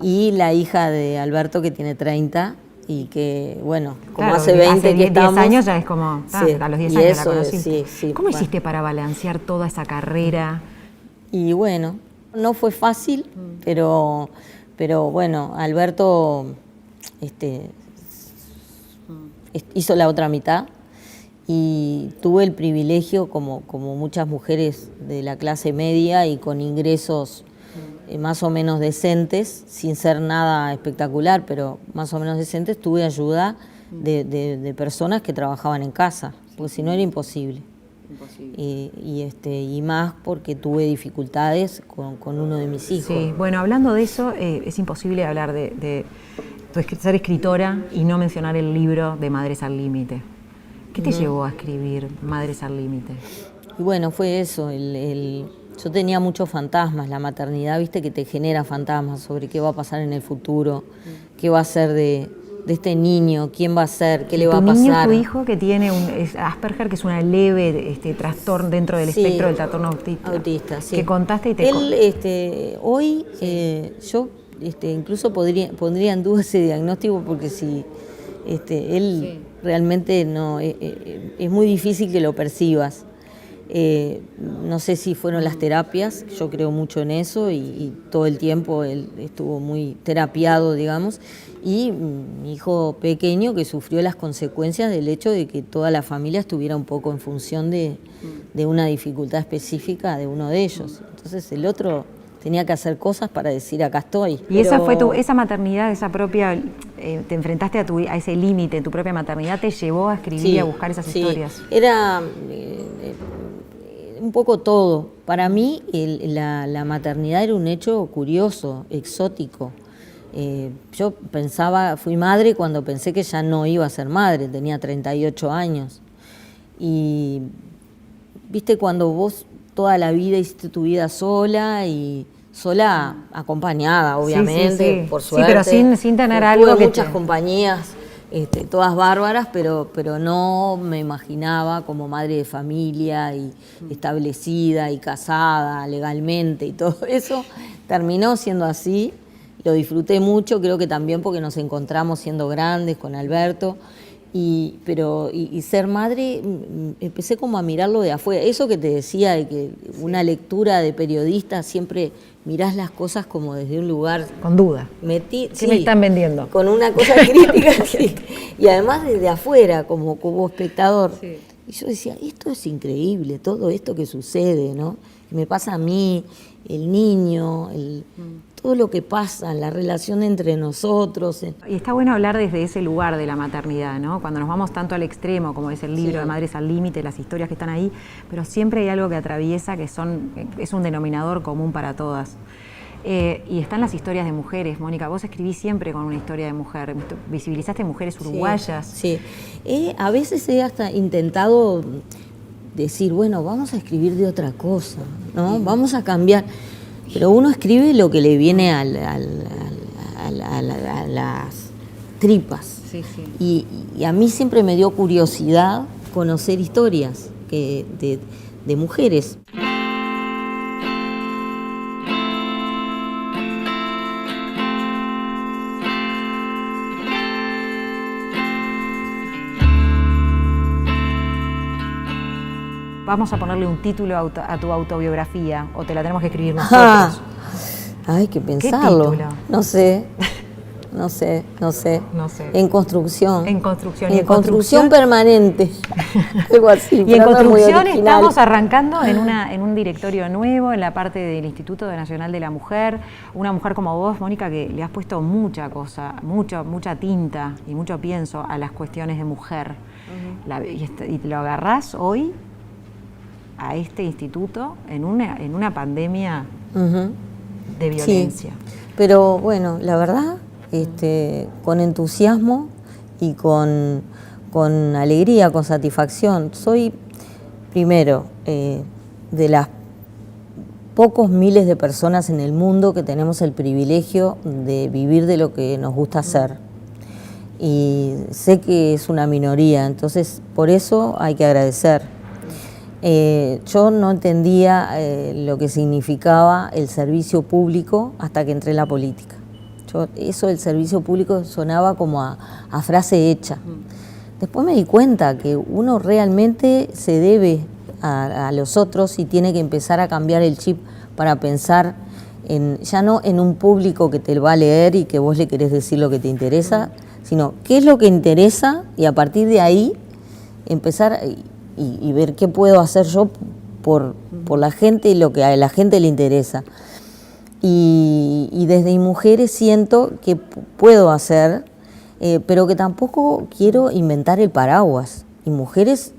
y la hija de Alberto, que tiene 30, y que, bueno, como Claro, hace 20 que estamos... 10 años ya es como, Sí, a los 10 y años eso, la conociste. sí, ¿Cómo bueno. hiciste para balancear toda esa carrera? Y bueno, no fue fácil, pero bueno, Alberto hizo la otra mitad y tuve el privilegio, como muchas mujeres de la clase media y con ingresos más o menos decentes, sin ser nada espectacular, pero más o menos decentes, tuve ayuda de personas que trabajaban en casa, porque si no era imposible. Y más porque tuve dificultades con uno de mis hijos. Sí, bueno, hablando de eso, es imposible hablar de ser escritora y no mencionar el libro de Madres al Límite. ¿Qué te llevó a escribir Madres al Límite? Y bueno, fue eso, yo tenía muchos fantasmas, la maternidad, viste, que te genera fantasmas sobre qué va a pasar en el futuro, qué va a ser de este niño, quién va a ser, qué le va a pasar. Tu niño es tu hijo que tiene Asperger, que es una leve trastorno dentro del espectro del trastorno autista. Sí. Que contaste y te hoy yo incluso pondría en duda ese diagnóstico, porque si él realmente no es muy difícil que lo percibas. No sé si fueron las terapias, yo creo mucho en eso y todo el tiempo él estuvo muy terapiado, digamos, y mi hijo pequeño que sufrió las consecuencias del hecho de que toda la familia estuviera un poco en función de una dificultad específica de uno de ellos. Entonces el otro tenía que hacer cosas para decir acá estoy. Y esa fue esa maternidad, esa propia, te enfrentaste a ese límite en tu propia maternidad, te llevó a escribir y a buscar esas historias. Era un poco todo. Para mí la maternidad era un hecho curioso, exótico. Yo fui madre cuando pensé que ya no iba a ser madre, tenía 38 años. Y viste cuando vos toda la vida hiciste tu vida sola y sola acompañada, obviamente, por suerte. Sí, pero sin tener algo tuve que muchas compañías, todas bárbaras, pero no me imaginaba como madre de familia y establecida y casada legalmente y todo eso. Terminó siendo así, lo disfruté mucho, creo que también porque nos encontramos siendo grandes con Alberto. Y ser madre, empecé como a mirarlo de afuera. Eso que te decía de que una lectura de periodista siempre mirás las cosas como desde un lugar... Con duda. ¿Qué me están vendiendo? Con una cosa crítica, sí. Y además desde afuera, como espectador. Sí. Y yo decía, esto es increíble, todo esto que sucede, ¿no? Me pasa a mí, el niño, todo lo que pasa, la relación entre nosotros. Y está bueno hablar desde ese lugar de la maternidad, ¿no? Cuando nos vamos tanto al extremo, como es el libro de Madres al Límite, las historias que están ahí, pero siempre hay algo que atraviesa, es un denominador común para todas. Y están las historias de mujeres. Mónica, vos escribís siempre con una historia de mujer, visibilizaste mujeres uruguayas. Sí. A veces he hasta intentado decir, bueno, vamos a escribir de otra cosa, ¿no? Vamos a cambiar. pero uno escribe lo que le viene a las tripas. Sí, sí. Y a mí siempre me dio curiosidad conocer historias de mujeres. Vamos a ponerle un título a tu autobiografía, o te la tenemos que escribir nosotros. Hay que pensarlo. ¿Qué título? No sé. En construcción. En construcción. En construcción permanente. Algo así. Y en construcción estamos arrancando en un directorio nuevo, en la parte del Instituto Nacional de la Mujer. Una mujer como vos, Mónica, que le has puesto mucha cosa, mucha tinta y mucho pienso a las cuestiones de mujer. Y te lo agarrás hoy a este instituto en una pandemia de violencia. Sí, pero bueno, la verdad, con entusiasmo y con alegría, con satisfacción. Soy, primero, de las pocos miles de personas en el mundo que tenemos el privilegio de vivir de lo que nos gusta hacer. Y sé que es una minoría, entonces por eso hay que agradecer. Yo no entendía lo que significaba el servicio público hasta que entré en la política. Eso del servicio público sonaba como a frase hecha. Después me di cuenta que uno realmente se debe a los otros y tiene que empezar a cambiar el chip para pensar ya no en un público que te va a leer y que vos le querés decir lo que te interesa, sino qué es lo que interesa y a partir de ahí empezar y ver qué puedo hacer yo por la gente y lo que a la gente le interesa. Y desde Mujeres siento que puedo hacer, pero que tampoco quiero inventar el paraguas. Y Mujeres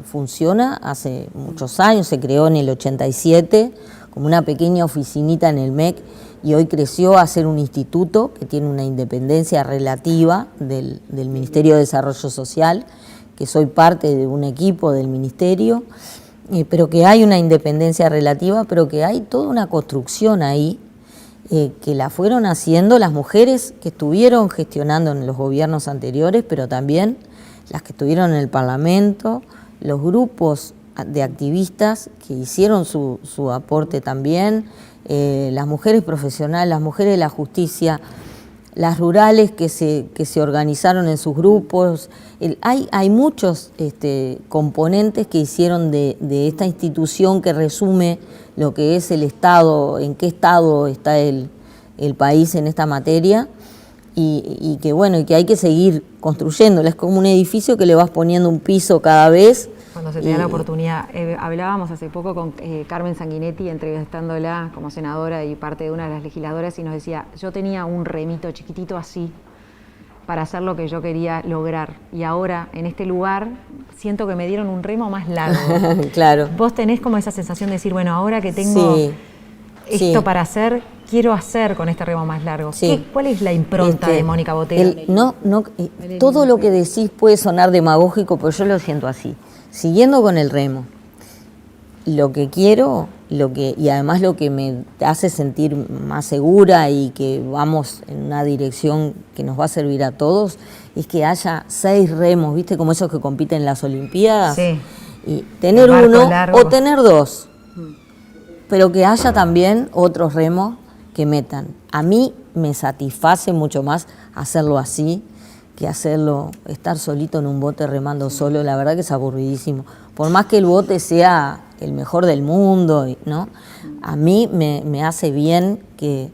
funciona hace muchos años, se creó en el 87 como una pequeña oficinita en el MEC y hoy creció a ser un instituto que tiene una independencia relativa del Ministerio de Desarrollo Social, que soy parte de un equipo del ministerio, pero que hay una independencia relativa, pero que hay toda una construcción ahí que la fueron haciendo las mujeres que estuvieron gestionando en los gobiernos anteriores, pero también las que estuvieron en el Parlamento, los grupos de activistas que hicieron su aporte también, las mujeres profesionales, las mujeres de la justicia, las rurales que se organizaron en sus grupos. Hay muchos componentes que hicieron de esta institución que resume lo que es el Estado, en qué estado está el país en esta materia, y que bueno, y que hay que seguir construyéndola. Es como un edificio que le vas poniendo un piso cada vez. Cuando se te da la oportunidad. Hablábamos hace poco con Carmen Sanguinetti, entrevistándola como senadora y parte de una de las legisladoras, y nos decía, yo tenía un remito chiquitito así para hacer lo que yo quería lograr, y ahora en este lugar siento que me dieron un remo más largo. Claro. Vos tenés como esa sensación de decir, bueno, ahora que tengo esto para hacer, quiero hacer con este remo más largo. Sí. ¿Cuál es la impronta de Mónica Botero? Todo lo que decís puede sonar demagógico, pero yo lo siento así. Siguiendo con el remo, lo que quiero, y además lo que me hace sentir más segura y que vamos en una dirección que nos va a servir a todos, es que haya 6 remos, ¿viste? Como esos que compiten en las Olimpiadas. Sí. Y tener uno o tener 2, pero que haya también otros remos que metan. A mí me satisface mucho más hacerlo así, que hacerlo, estar solito en un bote remando solo, la verdad que es aburridísimo. Por más que el bote sea el mejor del mundo, ¿no? A mí me hace bien que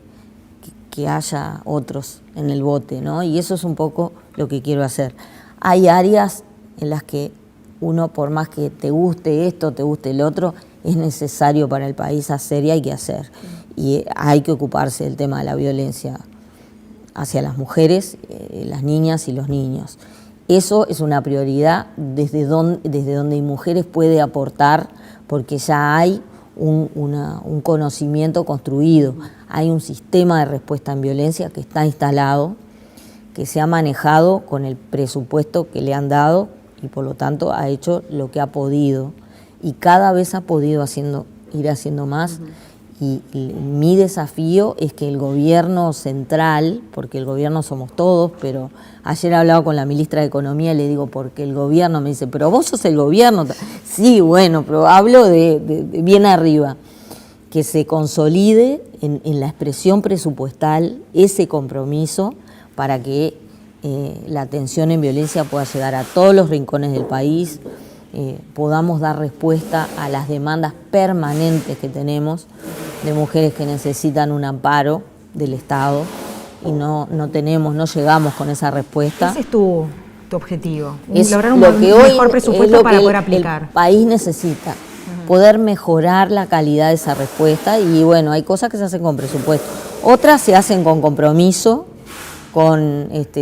haya otros en el bote, ¿no? Y eso es un poco lo que quiero hacer. Hay áreas en las que uno, por más que te guste esto, te guste el otro, es necesario para el país hacer y hay que hacer. Y hay que ocuparse del tema de la violencia hacia las mujeres, las niñas y los niños. Eso es una prioridad desde donde Mujeres puede aportar, porque ya hay un conocimiento construido, hay un sistema de respuesta en violencia que está instalado, que se ha manejado con el presupuesto que le han dado y por lo tanto ha hecho lo que ha podido y cada vez ha podido ir haciendo más. Y mi desafío es que el gobierno central, porque el gobierno somos todos, pero ayer hablaba con la ministra de Economía y le digo, porque el gobierno me dice, pero vos sos el gobierno. Sí, bueno, pero hablo de bien arriba. Que se consolide en la expresión presupuestal ese compromiso para que la atención en violencia pueda llegar a todos los rincones del país, podamos dar respuesta a las demandas permanentes que tenemos de mujeres que necesitan un amparo del Estado y no llegamos con esa respuesta. Ese es tu objetivo, Es lograr un mejor presupuesto para poder aplicar. El país necesita poder mejorar la calidad de esa respuesta y bueno, hay cosas que se hacen con presupuesto, otras se hacen con compromiso,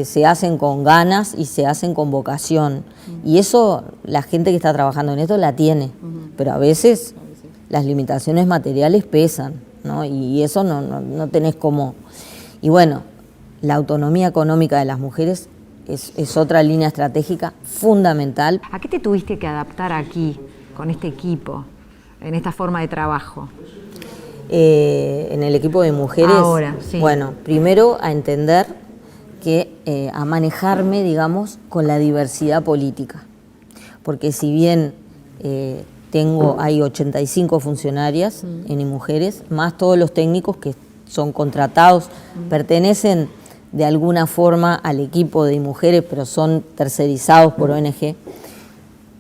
se hacen con ganas y se hacen con vocación. Y eso la gente que está trabajando en esto la tiene, pero a veces las limitaciones materiales pesan, ¿no? Y eso no tenés cómo. Y bueno, la autonomía económica de las mujeres es otra línea estratégica fundamental. ¿A qué te tuviste que adaptar aquí, con este equipo, en esta forma de trabajo? En el equipo de mujeres, ahora, sí. Bueno, primero a entender a manejarme, digamos, con la diversidad política. Porque si bien hay 85 funcionarias en mujeres, más todos los técnicos que son contratados, pertenecen de alguna forma al equipo de mujeres, pero son tercerizados por ONG,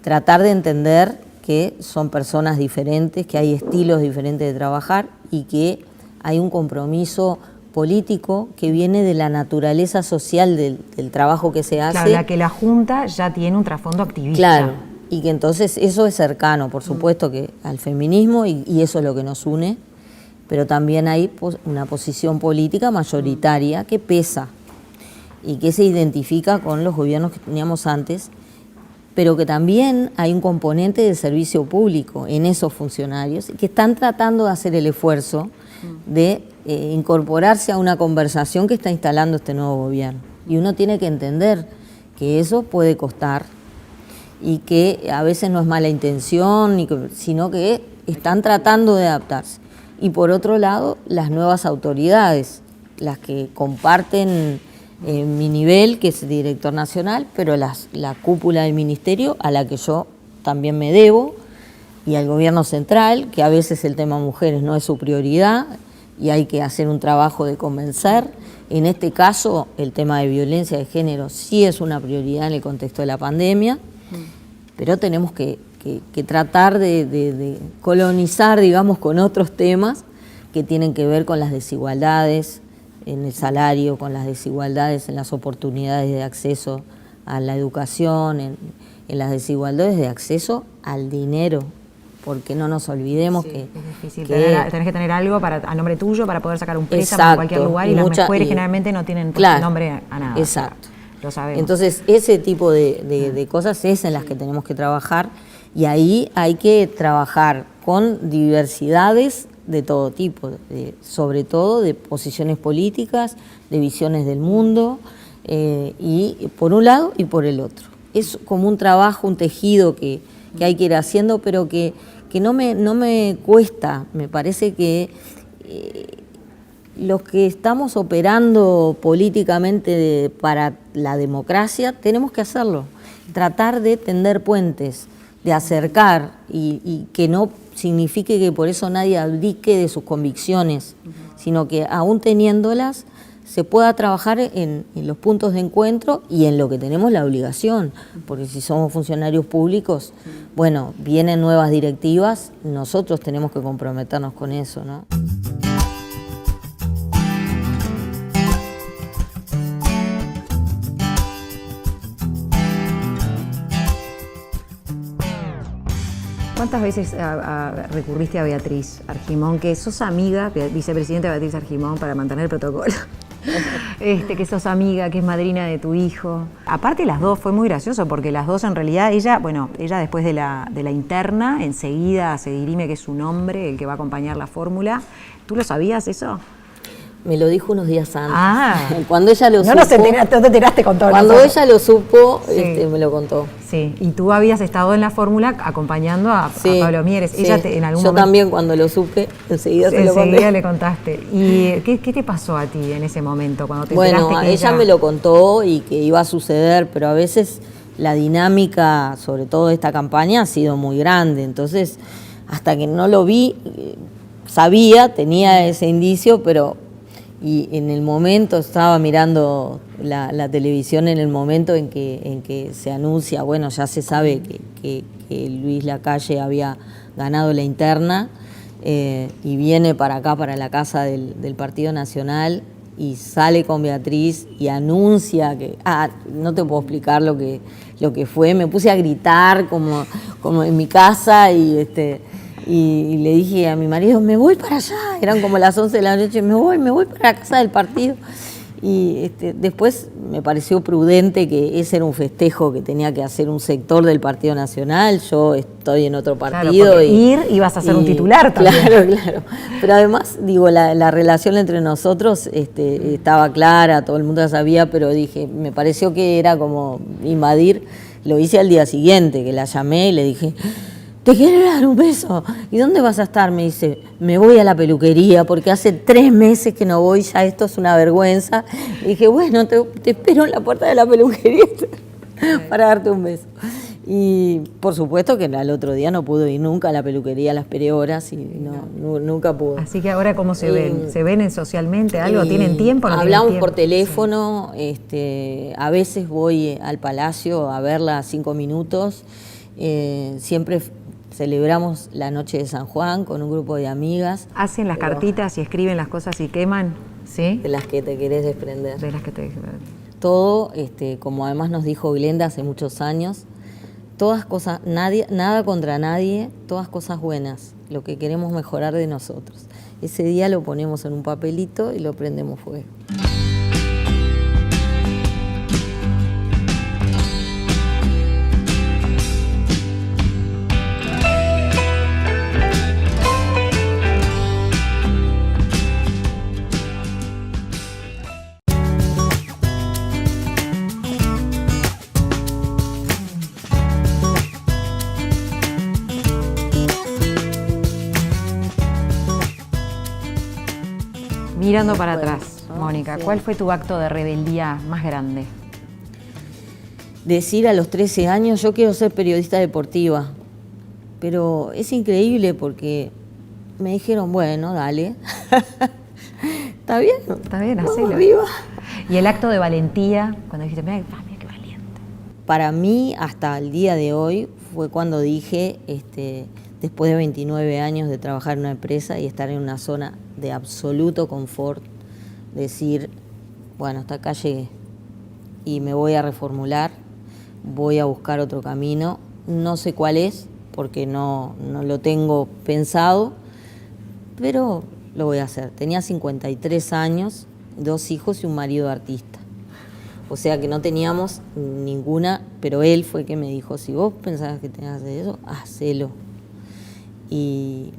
tratar de entender que son personas diferentes, que hay estilos diferentes de trabajar y que hay un compromiso político que viene de la naturaleza social del trabajo que se hace. Claro, la que la Junta ya tiene un trasfondo activista. Claro, y que entonces eso es cercano, por supuesto, que al feminismo y eso es lo que nos une, pero también hay una posición política mayoritaria que pesa y que se identifica con los gobiernos que teníamos antes, pero que también hay un componente de servicio público en esos funcionarios que están tratando de hacer el esfuerzo de incorporarse a una conversación que está instalando este nuevo gobierno. Y uno tiene que entender que eso puede costar y que a veces no es mala intención, sino que están tratando de adaptarse. Y por otro lado, las nuevas autoridades, las que comparten mi nivel, que es director nacional, pero la cúpula del ministerio a la que yo también me debo, y al gobierno central, que a veces el tema mujeres no es su prioridad y hay que hacer un trabajo de convencer. En este caso, el tema de violencia de género sí es una prioridad en el contexto de la pandemia, pero tenemos que tratar de colonizar, digamos, con otros temas que tienen que ver con las desigualdades en el salario, con las desigualdades en las oportunidades de acceso a la educación, en las desigualdades de acceso al dinero, porque no nos olvidemos que... Es difícil, tenés que tener algo a nombre tuyo para poder sacar un préstamo en cualquier lugar y las mujeres generalmente no tienen nombre a nada. Exacto. Lo sabemos. Entonces, ese tipo de cosas es en las que tenemos que trabajar y ahí hay que trabajar con diversidades de todo tipo, sobre todo de posiciones políticas, de visiones del mundo, y por un lado y por el otro. Es como un trabajo, un tejido que hay que ir haciendo, pero que no me cuesta. Me parece que los que estamos operando políticamente para la democracia tenemos que hacerlo, tratar de tender puentes, de acercar y que no signifique que por eso nadie abdique de sus convicciones, sino que aún teniéndolas se pueda trabajar en los puntos de encuentro y en lo que tenemos la obligación, porque si somos funcionarios públicos, bueno, vienen nuevas directivas, nosotros tenemos que comprometernos con eso, ¿no? ¿Cuántas veces recurriste a Beatriz Argimón, que sos amiga, vicepresidenta Beatriz Argimón, para mantener el protocolo? Que sos amiga, que es madrina de tu hijo. Aparte las dos, fue muy gracioso, porque las dos en realidad, ella después de la interna, enseguida se dirime que es su nombre, el que va a acompañar la fórmula. ¿Tú lo sabías eso? Me lo dijo unos días antes. Ah. Cuando ella lo supo. No te enteraste con todo. Cuando ella lo supo, Sí. me lo contó. Sí, y tú habías estado en la fórmula acompañando a Pablo Mieres. Sí. Ella en algún Yo momento, también cuando lo supe, enseguida se lo conté. enseguida le contaste. ¿Y qué te pasó a ti en ese momento cuando te enteraste Bueno, que ella me lo contó y que iba a suceder, pero a veces la dinámica, sobre todo de esta campaña, ha sido muy grande. Entonces, hasta que no lo vi, sabía, tenía ese indicio, pero y en el momento estaba mirando la televisión en el momento en que se anuncia, bueno, ya se sabe que Luis Lacalle había ganado la interna y viene para acá, para la casa del Partido Nacional, y sale con Beatriz y anuncia que, no te puedo explicar lo que fue, me puse a gritar como en mi casa y le dije a mi marido, me voy para allá, eran como las 11 de la noche, me voy para la casa del partido. Y después me pareció prudente que ese era un festejo que tenía que hacer un sector del Partido Nacional, yo estoy en otro partido. Claro, ibas a ser un titular también. Claro. Pero además, digo, la relación entre nosotros estaba clara, todo el mundo la sabía, pero dije, me pareció que era como invadir. Lo hice al día siguiente, que la llamé y le dije, te quiero dar un beso. ¿Y dónde vas a estar? Me dice, me voy a la peluquería porque hace 3 meses que no voy, ya esto es una vergüenza. Y dije, bueno, te espero en la puerta de la peluquería para darte un beso. Y por supuesto que al otro día no pudo ir nunca a la peluquería, la esperé horas y nunca pudo. Así que ahora, ¿cómo se ven? ¿Se ven socialmente algo? ¿Tienen tiempo? ¿No hablamos tienen tiempo? por teléfono, a veces voy al Palacio a verla 5 minutos. Siempre celebramos la noche de San Juan con un grupo de amigas. ¿Hacen las cartitas y escriben las cosas y queman? ¿Sí? De las que te querés desprender. De las que te... Todo, como además nos dijo Glenda hace muchos años, todas cosas, nada contra nadie, todas cosas buenas, lo que queremos mejorar de nosotros. Ese día lo ponemos en un papelito y lo prendemos fuego. Mirando para atrás, ¿no? Mónica, Sí. ¿cuál fue tu acto de rebeldía más grande? Decir a los 13 años, yo quiero ser periodista deportiva, pero es increíble porque me dijeron, bueno, dale, ¿está bien? Está bien, Vamos hacelo. arriba. Y el acto de valentía, cuando dijiste, mira qué valiente. Para mí, hasta el día de hoy, fue cuando dije, después de 29 años de trabajar en una empresa y estar en una zona de absoluto confort, decir, bueno, hasta acá llegué y me voy a reformular, voy a buscar otro camino, no sé cuál es, porque no lo tengo pensado, pero lo voy a hacer. Tenía 53 años, 2 hijos y un marido artista. O sea que no teníamos ninguna, pero él fue el que me dijo, si vos pensabas que tenías que hacer eso, hacelo. Y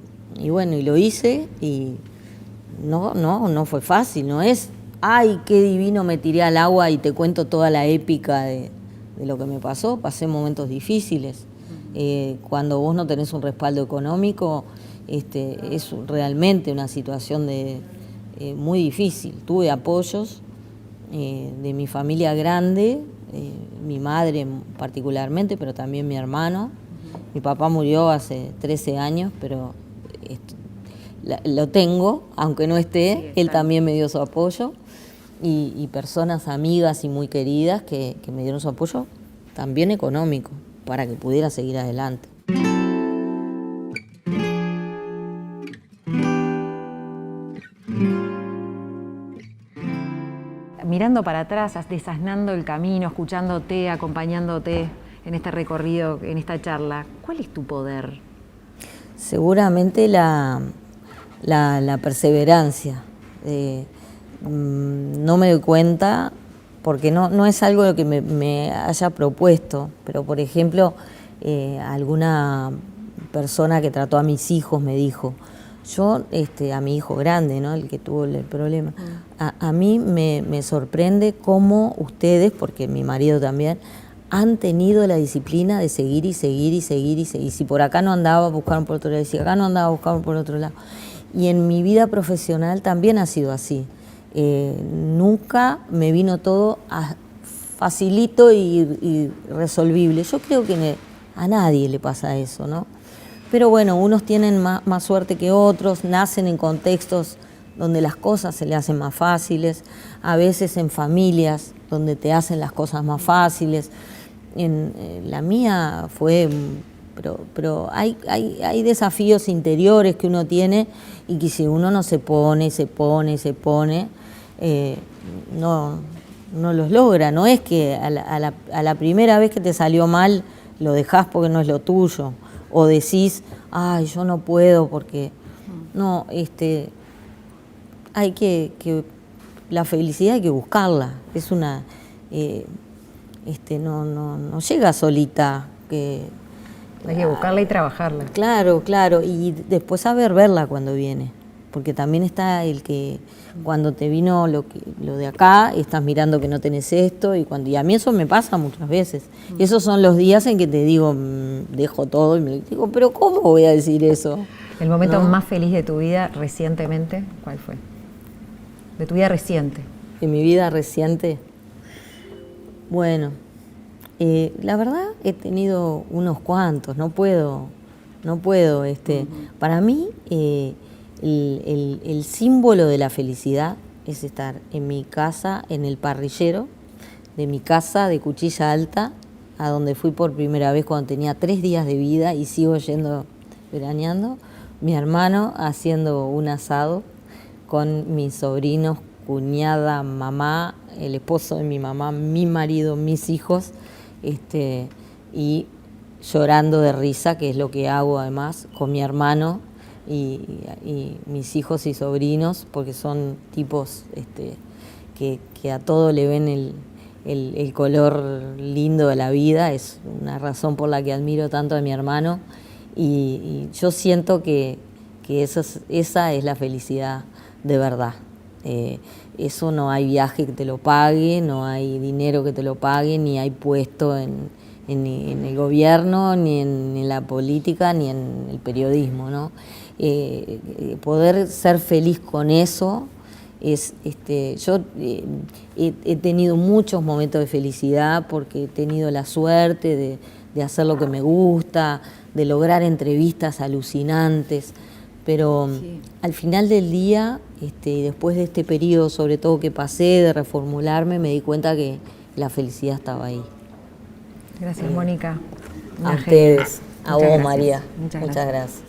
bueno, y lo hice y no fue fácil, no es, ay, qué divino, me tiré al agua y te cuento toda la épica de lo que me pasó. Pasé momentos difíciles. Cuando vos no tenés un respaldo económico, es realmente una situación muy difícil. Tuve apoyos de mi familia grande, mi madre particularmente, pero también mi hermano. Mi papá murió hace 13 años, pero lo tengo, aunque no esté, él también me dio su apoyo. Y personas amigas y muy queridas que me dieron su apoyo, también económico, para que pudiera seguir adelante. Mirando para atrás, desasnando el camino, escuchándote, acompañándote en este recorrido, en esta charla, ¿cuál es tu poder? Seguramente la perseverancia. No me doy cuenta, porque no es algo que me haya propuesto, pero por ejemplo, alguna persona que trató a mis hijos me dijo, yo, a mi hijo grande, ¿no? El que tuvo el problema, a mí me sorprende cómo ustedes, porque mi marido también, han tenido la disciplina de seguir y seguir y seguir y seguir. Y si por acá no andaba, buscaron por otro lado, y si acá no andaba, buscaron por otro lado. Y en mi vida profesional también ha sido así. Nunca me vino todo facilito y resolvible. Yo creo que a nadie le pasa eso, ¿no? Pero bueno, unos tienen más suerte que otros, nacen en contextos donde las cosas se le hacen más fáciles, a veces en familias donde te hacen las cosas más fáciles. La mía fue, pero hay desafíos interiores que uno tiene y que si uno no se pone, no los logra. No es que a la primera vez que te salió mal lo dejás porque no es lo tuyo, o decís, ay, yo no puedo porque... No, hay que la felicidad hay que buscarla, es una... no llega solita. Hay que buscarla y trabajarla. Claro, y después saber verla cuando viene, porque también está el que cuando te vino lo de acá, estás mirando que no tenés esto, y a mí eso me pasa muchas veces. Y esos son los días en que te digo, dejo todo, y me digo, pero ¿cómo voy a decir eso? ¿El momento más feliz de tu vida recientemente, cuál fue? De tu vida reciente. ¿En mi vida reciente? Bueno, la verdad he tenido unos cuantos, no puedo. Para mí el símbolo de la felicidad es estar en mi casa, en el parrillero de mi casa de Cuchilla Alta, a donde fui por primera vez cuando tenía 3 días de vida y sigo yendo veraneando, mi hermano haciendo un asado con mis sobrinos, cuñada, mamá, el esposo de mi mamá, mi marido, mis hijos, y llorando de risa, que es lo que hago además con mi hermano y mis hijos y sobrinos, porque son tipos que a todo le ven el color lindo de la vida. Es una razón por la que admiro tanto a mi hermano, y yo siento que esa es la felicidad de verdad. Eso no hay viaje que te lo pague, no hay dinero que te lo pague, ni hay puesto en el gobierno, ni en la política, ni en el periodismo, ¿no? Poder ser feliz con eso es, yo he tenido muchos momentos de felicidad porque he tenido la suerte de hacer lo que me gusta, de lograr entrevistas alucinantes, pero al final del día, después de este periodo, sobre todo que pasé de reformularme, me di cuenta que la felicidad estaba ahí. Gracias, Mónica. A ustedes, a vos, gracias. María. Muchas gracias.